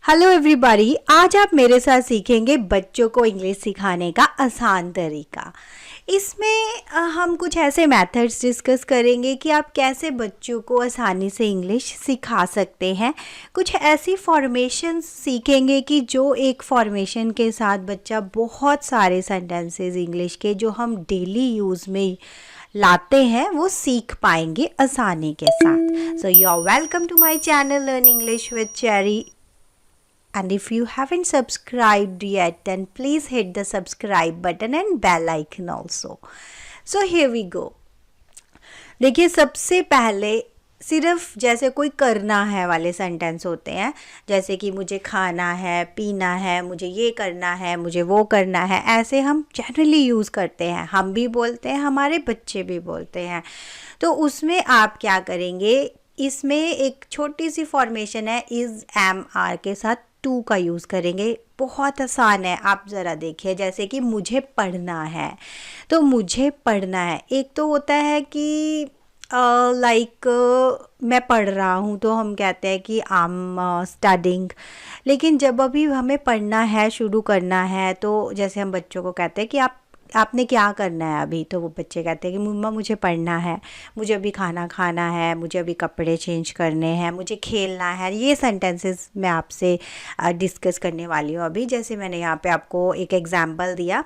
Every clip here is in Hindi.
हेलो एवरीबॉडी, आज आप मेरे साथ सीखेंगे बच्चों को इंग्लिश सिखाने का आसान तरीका। इसमें हम कुछ ऐसे मेथड्स डिस्कस करेंगे कि आप कैसे बच्चों को आसानी से इंग्लिश सिखा सकते हैं। कुछ ऐसी फॉर्मेशन सीखेंगे कि जो एक फॉर्मेशन के साथ बच्चा बहुत सारे सेंटेंसेस इंग्लिश के जो हम डेली यूज़ में लाते हैं वो सीख पाएंगे आसानी के साथ। So you are welcome to my channel learn English with Cherry. And if you haven't subscribed yet, then please hit the subscribe button and bell icon also. So here we go. देखिए, सबसे पहले सिर्फ जैसे कोई करना है वाले सेंटेंस होते हैं, जैसे कि मुझे खाना है, पीना है, मुझे ये करना है, मुझे वो करना है, ऐसे हम जनरली यूज़ करते हैं। हम भी बोलते हैं, हमारे बच्चे भी बोलते हैं। तो उसमें आप क्या करेंगे, इसमें एक छोटी सी फॉर्मेशन है, इज़ एम आर के साथ टू का यूज़ करेंगे। बहुत आसान है, आप ज़रा देखिए। जैसे कि मुझे पढ़ना है, तो मुझे पढ़ना है एक तो होता है कि लाइक मैं पढ़ रहा हूँ, तो हम कहते हैं कि आई एम स्टडिंग। लेकिन जब अभी हमें पढ़ना है, शुरू करना है, तो जैसे हम बच्चों को कहते हैं कि आपने क्या करना है अभी, तो वो बच्चे कहते हैं कि मम्मा मुझे पढ़ना है, मुझे अभी खाना खाना है, मुझे अभी कपड़े चेंज करने हैं, मुझे खेलना है। ये सेंटेंसेस मैं आपसे डिस्कस करने वाली हूँ अभी। जैसे मैंने यहाँ पे आपको एक एग्जांपल दिया,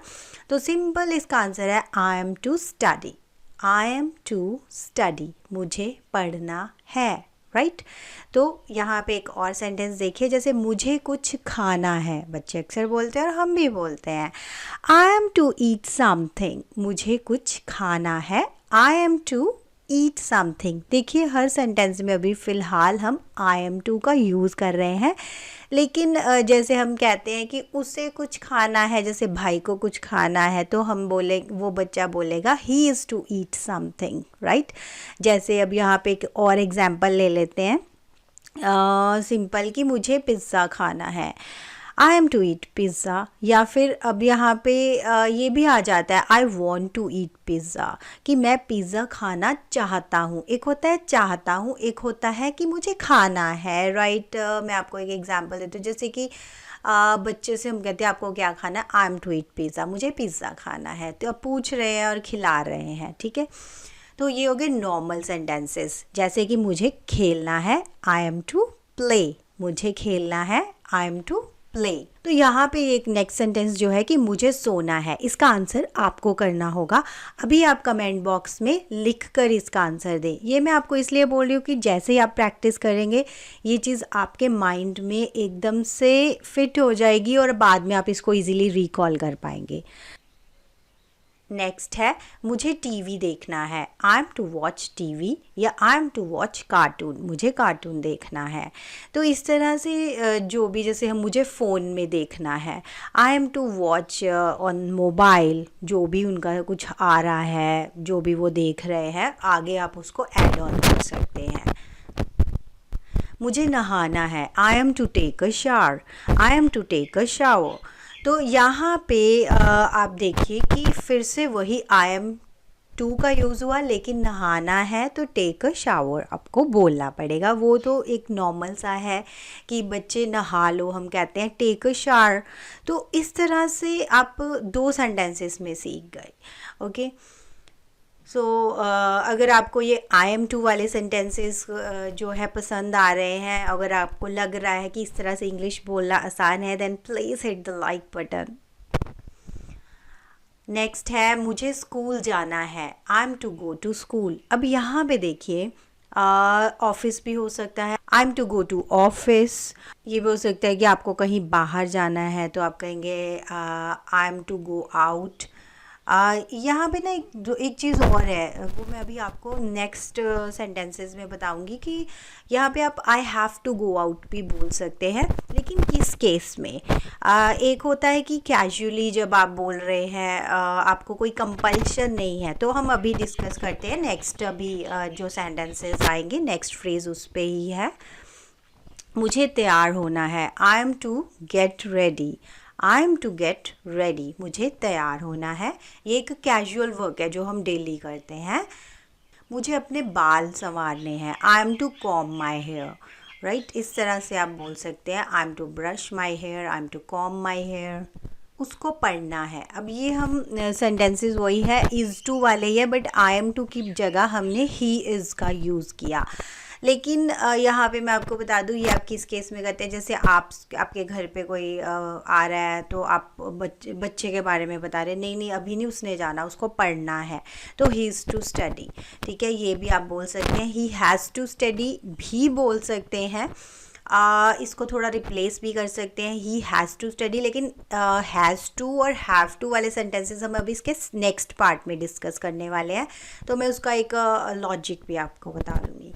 तो सिंपल इसका आंसर है I am to study. I am to study, मुझे पढ़ना है, राइट। तो यहाँ पे एक और सेंटेंस देखिए, जैसे मुझे कुछ खाना है। बच्चे अक्सर बोलते हैं और हम भी बोलते हैं, I am to eat something, मुझे कुछ खाना है। I am to eat something. देखिए, हर सेंटेंस में अभी फ़िलहाल हम आई एम टू का यूज़ कर रहे हैं, लेकिन जैसे हम कहते हैं कि उसे कुछ खाना है, जैसे भाई को कुछ खाना है, तो हम बोले, वो बच्चा बोलेगा he is to eat something, right. जैसे अब यहाँ पे एक और एग्जांपल ले लेते हैं, सिंपल कि मुझे पिज़्ज़ा खाना है, I am to eat pizza. या फिर अब यहाँ पे ये भी आ जाता है, I want to eat pizza, कि मैं पिज़्ज़ा खाना चाहता हूँ। एक होता है चाहता हूँ, एक होता है कि मुझे खाना है, राइट। मैं आपको एक एग्जांपल देती हूँ, जैसे कि बच्चे से हम कहते हैं आपको क्या खाना है, I am to eat pizza, मुझे पिज़्ज़ा खाना है। तो अब पूछ रहे हैं और खिला रहे हैं, ठीक है। तो ये हो गए नॉर्मल सेंटेंसेस। जैसे कि मुझे खेलना है, आई एम टू प्ले, मुझे खेलना है, आई एम टू प्ले। तो यहाँ पे एक नेक्स्ट सेंटेंस जो है कि मुझे सोना है, इसका आंसर आपको करना होगा। अभी आप कमेंट बॉक्स में लिख कर इसका आंसर दें। ये मैं आपको इसलिए बोल रही हूँ कि जैसे ही आप प्रैक्टिस करेंगे, ये चीज़ आपके माइंड में एकदम से फिट हो जाएगी और बाद में आप इसको इजीली रिकॉल कर पाएंगे। नेक्स्ट है, मुझे टीवी देखना है, I am to watch TV, या I am to watch cartoon, मुझे कार्टून देखना है। तो इस तरह से जो भी, जैसे हम मुझे फ़ोन में देखना है, I am to watch on mobile, जो भी उनका कुछ आ रहा है, जो भी वो देख रहे हैं, आगे आप उसको ऐड ऑन कर सकते हैं। मुझे नहाना है, I am to take a shower, I am to take a shower. तो यहाँ पे आप देखिए कि फिर से वही आई एम टू का यूज़ हुआ, लेकिन नहाना है तो टेक अ शावर आपको बोलना पड़ेगा। वो तो एक नॉर्मल सा है कि बच्चे नहा लो, हम कहते हैं टेक अ शावर। तो इस तरह से आप दो सेंटेंसेस में सीख गए, ओके। सो अगर आपको ये आई एम टू वाले सेंटेंसेस जो है पसंद आ रहे हैं, अगर आपको लग रहा है कि इस तरह से इंग्लिश बोलना आसान है, then please hit the like button. Next है, मुझे स्कूल जाना है, I am to go to school. अब यहाँ पे देखिए, ऑफिस भी हो सकता है, I am to go to office. ये भी हो सकता है कि आपको कहीं बाहर जाना है, तो आप कहेंगे I am to go out. यहाँ पे ना एक चीज़ और है, वो मैं अभी आपको नेक्स्ट सेंटेंसेस में बताऊंगी कि यहाँ पे आप I have to go out भी बोल सकते हैं, लेकिन किस केस में। एक होता है कि कैजुअली जब आप बोल रहे हैं, आपको कोई कंपल्शन नहीं है, तो हम अभी डिस्कस करते हैं। नेक्स्ट अभी जो सेंटेंसेस आएंगे, नेक्स्ट फ्रेज उस पे ही है। मुझे तैयार होना है, I am to get ready, I am to get ready, मुझे तैयार होना है। ये एक कैजुअल वर्क है जो हम डेली करते हैं। मुझे अपने बाल संवारने हैं, I am to comb my hair, right, इस तरह से आप बोल सकते हैं I am to brush my hair, I am to comb my hair. उसको पढ़ना है। अब ये हम सेंटेंसेस वही है, इज़ टू वाले ही है, बट आई एम टू की जगह हमने ही इज़ का यूज़ किया। लेकिन यहाँ पे मैं आपको बता दूँ ये आप किस केस में करते हैं। जैसे आपके घर पे कोई आ रहा है तो आप बच्चे के बारे में बता रहे हैं, नहीं नहीं अभी नहीं उसने जाना, उसको पढ़ना है, तो ही इज़ टू स्टडी। ठीक है, ये भी आप बोल सकते हैं। ही हैज़ टू स्टडी भी बोल सकते हैं। इसको थोड़ा रिप्लेस भी कर सकते हैं, ही हैज़ टू स्टडी। लेकिन हैज़ टू और हैव टू वाले सेंटेंसेस हम अभी इसके नेक्स्ट पार्ट में डिस्कस करने वाले हैं, तो मैं उसका एक लॉजिक भी आपको बता दूँगी।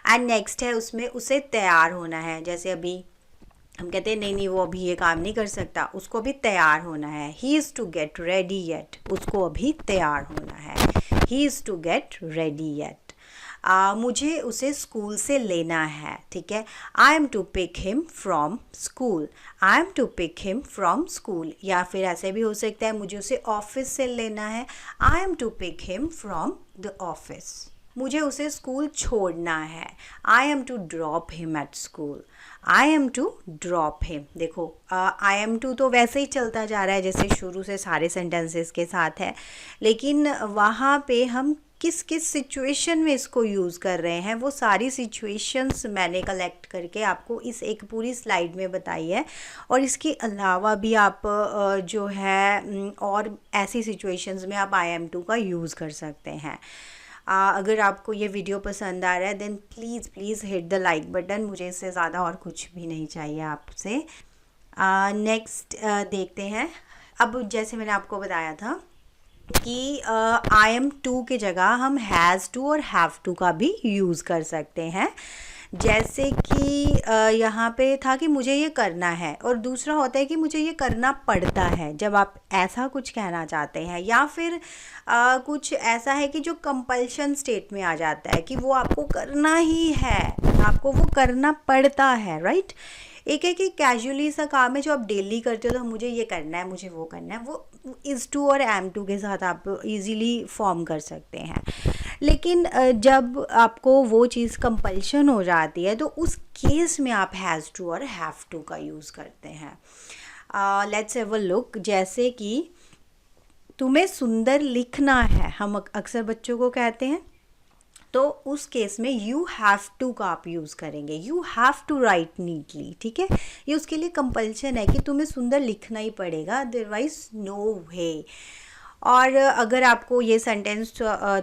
एंड नेक्स्ट है, उसमें उसे तैयार होना है। जैसे अभी हम कहते हैं नहीं नहीं वो अभी ये काम नहीं कर सकता, उसको भी तैयार होना है। He is to get ready yet, उसको अभी तैयार होना है। He is to get ready yet. मुझे उसे स्कूल से लेना है। ठीक है, I am to pick him from school, I am to pick him from school. या फिर ऐसे भी हो सकता है मुझे उसे ऑफिस से लेना है, I am to pick him from the office. मुझे उसे स्कूल छोड़ना है, I am to drop him at school, I am to drop him. देखो आई एम टू तो वैसे ही चलता जा रहा है जैसे शुरू से सारे सेंटेंसेस के साथ है, लेकिन वहाँ पे हम किस किस सिचुएशन में इसको यूज़ कर रहे हैं वो सारी सिचुएशंस मैंने कलेक्ट करके आपको इस एक पूरी स्लाइड में बताई है। और इसके अलावा भी आप जो है और ऐसी सिचुएशंस में आप आई एम टू का यूज़ कर सकते हैं। अगर आपको ये वीडियो पसंद आ रहा है then please please hit the like button, मुझे इससे ज़्यादा और कुछ भी नहीं चाहिए आपसे। नेक्स्ट देखते हैं। अब जैसे मैंने आपको बताया था कि आई एम टू की जगह हम हैज़ टू और हैव टू का भी यूज़ कर सकते हैं। जैसे कि यहाँ पे था कि मुझे ये करना है, और दूसरा होता है कि मुझे ये करना पड़ता है, जब आप ऐसा कुछ कहना चाहते हैं। या फिर कुछ ऐसा है कि जो कंपल्शन स्टेट में आ जाता है कि वो आपको करना ही है, आपको वो करना पड़ता है। राइट, एक है कि कैजुअली सा काम है जो आप डेली करते हो, तो मुझे ये करना है, मुझे वो करना है, वो इज़ टू और एम टू के साथ आप इजीली फॉर्म कर सकते हैं। लेकिन जब आपको वो चीज़ कंपल्शन हो जाती है तो उस केस में आप हैज़ टू और हैव टू का यूज़ करते हैं। Let's have a look. जैसे कि तुम्हें सुंदर लिखना है, हम अक्सर बच्चों को कहते हैं, तो उस केस में यू हैव टू का आप यूज़ करेंगे। You have to write neatly. ठीक है, ये उसके लिए कंपल्शन है कि तुम्हें सुंदर लिखना ही पड़ेगा, अदरवाइज नो वे। और अगर आपको ये सेंटेंस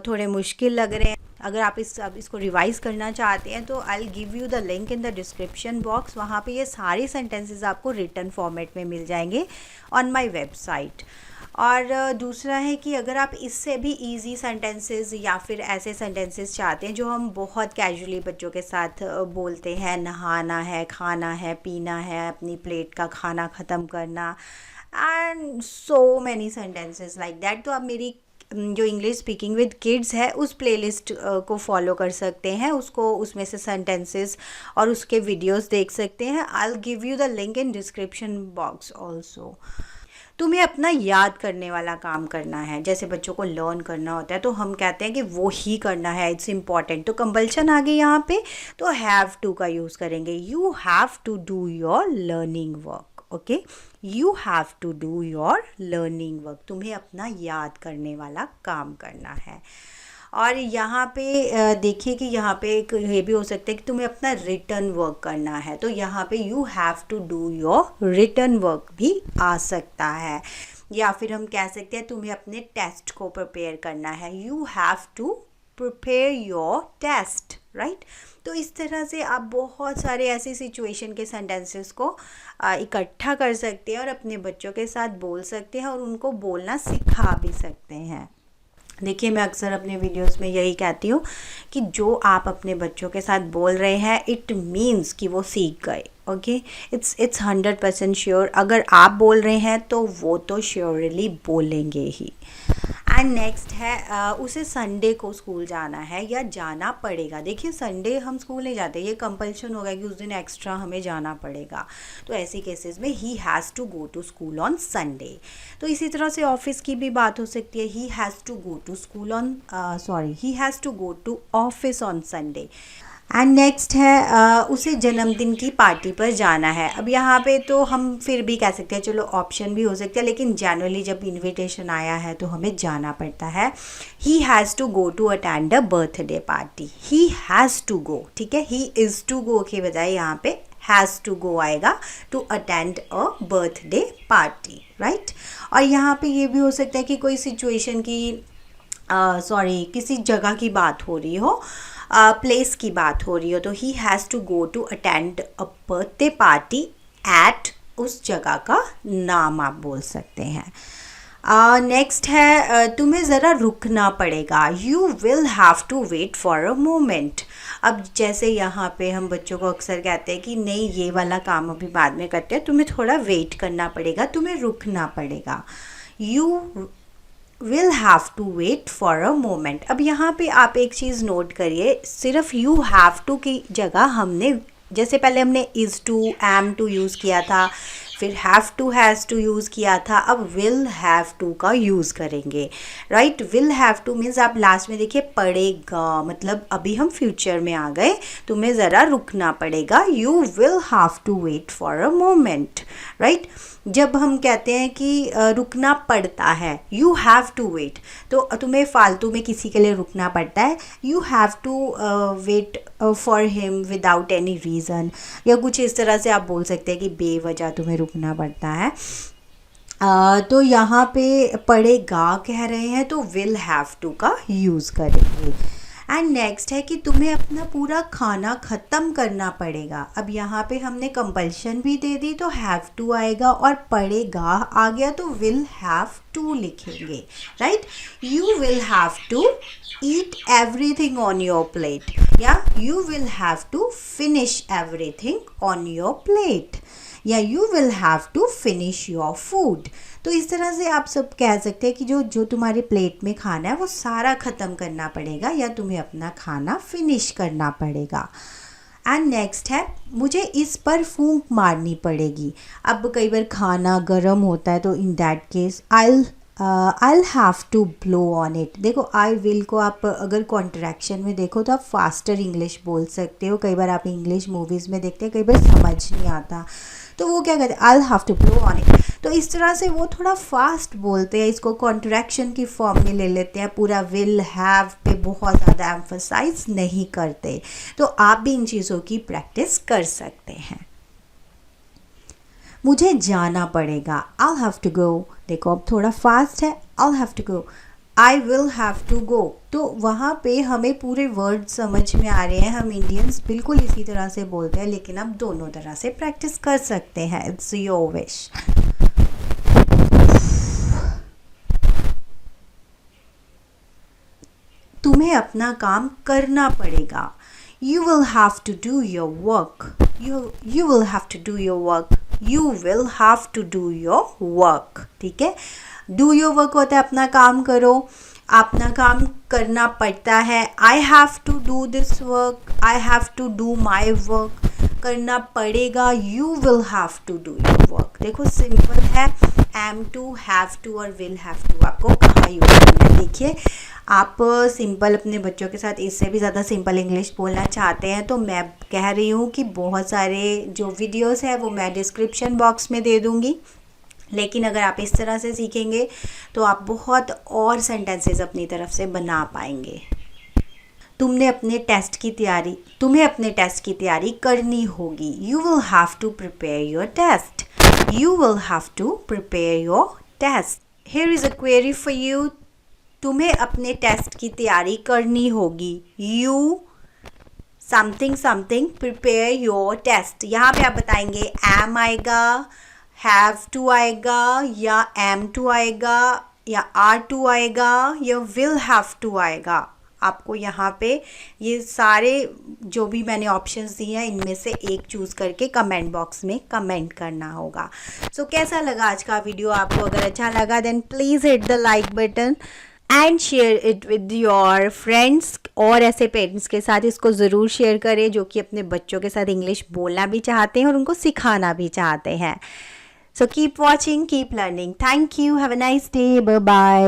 थोड़े मुश्किल लग रहे हैं, अगर आप इसको रिवाइज़ करना चाहते हैं, तो I will give you the link in the description box. वहाँ पे ये सारे सेंटेंसेस आपको रिटन फॉर्मेट में मिल जाएंगे ऑन माय वेबसाइट। और दूसरा है कि अगर आप इससे भी इजी सेंटेंसेस या फिर ऐसे सेंटेंसेस चाहते हैं जो हम बहुत कैजुअली बच्चों के साथ बोलते हैं, नहाना है, खाना है, पीना है, अपनी प्लेट का खाना ख़त्म करना, and so many sentences like that, तो आप मेरी जो इंग्लिश स्पीकिंग विद किड्स है उस प्लेलिस्ट को फॉलो कर सकते हैं। उसको उसमें से सेंटेंसेस और उसके वीडियोस देख सकते हैं। I will give you the link in description box also. तुम्हें अपना याद करने वाला काम करना है। जैसे बच्चों को लर्न करना होता है तो हम कहते हैं कि वो ही करना है, इट्स इम्पॉर्टेंट, तो कंपल्शन आ गई यहाँ पे, तो हैव टू का यूज़ करेंगे। You have to do your learning work. Okay, you have to do your learning work, तुम्हें अपना याद करने वाला काम करना है। और यहाँ पे देखिए कि यहाँ पे एक ये भी हो सकता है कि तुम्हें अपना रिटर्न वर्क करना है, तो यहाँ पे you have to do your return work भी आ सकता है। या फिर हम कह सकते हैं तुम्हें अपने टेस्ट को प्रिपेयर करना है, you have to prepare your test. Right, तो इस तरह से आप बहुत सारे ऐसे सिचुएशन के सेंटेंसेस को इकट्ठा कर सकते हैं और अपने बच्चों के साथ बोल सकते हैं और उनको बोलना सिखा भी सकते हैं। देखिए, मैं अक्सर अपने वीडियोस में यही कहती हूँ कि जो आप अपने बच्चों के साथ बोल रहे हैं इट मीन्स कि वो सीख गए। Okay, it's 100% sure. अगर आप बोल रहे हैं तो वो तो श्योरली बोलेंगे ही। एंड नेक्स्ट है उसे संडे को स्कूल जाना है या जाना पड़ेगा। देखिए, संडे हम स्कूल नहीं जाते, ये कंपल्शन होगा कि उस दिन एक्स्ट्रा हमें जाना पड़ेगा, तो ऐसी केसेस में he has to go to school on Sunday. तो इसी तरह से ऑफिस की भी बात हो सकती है, he has to go to school on he has to go to office on Sunday. And next है उसे जन्मदिन की पार्टी पर जाना है। अब यहाँ पे तो हम फिर भी कह सकते हैं, चलो ऑप्शन भी हो सकता है, लेकिन जनरली जब इनविटेशन आया है तो हमें जाना पड़ता है। He has to go to attend a birthday party. He has to go, ठीक है, ही इज़ टू गो के बजाय यहाँ पे हैज़ टू गो आएगा to attend a birthday party, right. और यहाँ पे ये भी हो सकता है कि कोई सिचुएशन की किसी जगह की बात हो रही हो, प्लेस की बात हो रही हो, तो he has to go to attend a birthday party at, उस जगह का नाम आप बोल सकते हैं। नेक्स्ट है तुम्हें ज़रा रुकना पड़ेगा। You will have to wait for a moment. अब जैसे यहाँ पे हम बच्चों को अक्सर कहते हैं कि नहीं ये वाला काम अभी बाद में करते हैं, तुम्हें थोड़ा वेट करना पड़ेगा, तुम्हें रुकना पड़ेगा। You will have to wait for a moment. अब यहाँ पे आप एक चीज़ नोट करिए, सिर्फ यू हैव टू की जगह हमने, जैसे पहले हमने is to, am to use किया था, फिर have to, has to use किया था, अब विल हैव टू का यूज़ करेंगे, right. Will have to means आप लास्ट में देखिए पड़ेगा, मतलब अभी हम फ्यूचर में आ गए, तुम्हें ज़रा रुकना पड़ेगा। You will have to wait for a moment, right. जब हम कहते हैं कि रुकना पड़ता है, यू हैव टू वेट, तो तुम्हें फालतू में किसी के लिए रुकना पड़ता है, you have to wait for him without any reason, या कुछ इस तरह से आप बोल सकते हैं कि बेवजह तुम्हें रुकना पड़ता है। तो यहाँ पे पड़ेगा कह रहे हैं तो विल हैव टू का यूज़ करेंगे। एंड नेक्स्ट है कि तुम्हें अपना पूरा खाना ख़त्म करना पड़ेगा। अब यहाँ पे हमने कंपल्शन भी दे दी तो हैव टू आएगा, और पड़ेगा आ गया तो विल हैव टू लिखेंगे, right. You will have to eat everything on your plate, या you will have to finish everything on your plate, या you will have to finish your food. तो इस तरह से आप सब कह सकते हैं कि जो तुम्हारे प्लेट में खाना है वो सारा ख़त्म करना पड़ेगा, या तुम्हें अपना खाना फिनिश करना पड़ेगा। एंड नेक्स्ट है मुझे इस पर फूंक मारनी पड़ेगी। अब कई बार खाना गर्म होता है तो in that case I'll have to blow on it। देखो आई विल को आप अगर कॉन्ट्रैक्शन में देखो तो आप फास्टर इंग्लिश बोल सकते हो। कई बार आप इंग्लिश मूवीज़ में देखते हैं, कई बार समझ नहीं आता तो वो क्या कहते हैं, I'll have to blow on it। तो इस तरह से वो थोड़ा फास्ट बोलते हैं, इसको कॉन्ट्रैक्शन की फॉर्म में ले लेते हैं, पूरा विल हैव पे बहुत ज़्यादा एम्फसाइज नहीं करते। तो आप भी इन चीज़ों की प्रैक्टिस कर सकते हैं। मुझे जाना पड़ेगा, I'll have to go। देखो अब थोड़ा फास्ट है, I'll have to go। I will have to go, तो वहाँ पे हमें पूरे वर्ड समझ में आ रहे हैं। हम इंडियंस बिल्कुल इसी तरह से बोलते हैं, लेकिन आप दोनों तरह से प्रैक्टिस कर सकते हैं। It's your wish. तुम्हें अपना काम करना पड़ेगा। You will have to do your work। You will have to do your work। You will have to do your work। ठीक है, do your work होता है अपना काम करो, अपना काम करना पड़ता है। I have to do this work। I have to do my work। करना पड़ेगा, you will have to do your work। देखो सिंपल है, am to, have to और will have to आपको कहाँ यूज़ करना है। देखिए आप सिंपल अपने बच्चों के साथ इससे भी ज़्यादा सिंपल इंग्लिश बोलना चाहते हैं तो मैं कह रही हूँ कि बहुत सारे जो वीडियोस है वो मैं डिस्क्रिप्शन बॉक्स में दे दूँगी। लेकिन अगर आप इस तरह से सीखेंगे तो आप बहुत और सेंटेंसेस अपनी तरफ से बना पाएंगे। तुम्हें अपने टेस्ट की तैयारी करनी होगी। You will have to prepare your test. You will have to prepare your test. Here is a query for you. तुम्हें अपने टेस्ट की तैयारी करनी होगी। You something something prepare your test. यहाँ पे आप बताएंगे एम आएगा, हैव टू आएगा, या एम टू आएगा, या आर टू आएगा, या विल हैव टू आएगा। आपको यहाँ पे ये सारे जो भी मैंने ऑप्शंस दिए हैं इनमें से एक चूज़ करके कमेंट बॉक्स में कमेंट करना होगा। सो कैसा लगा आज का वीडियो आपको? अगर अच्छा लगा then please hit the like button and share it with your friends. और ऐसे पेरेंट्स के साथ इसको ज़रूर शेयर करें जो कि अपने बच्चों के साथ इंग्लिश बोलना भी चाहते हैं और उनको सिखाना भी चाहते हैं। So keep watching, keep learning. Thank you, have a nice day, bye bye.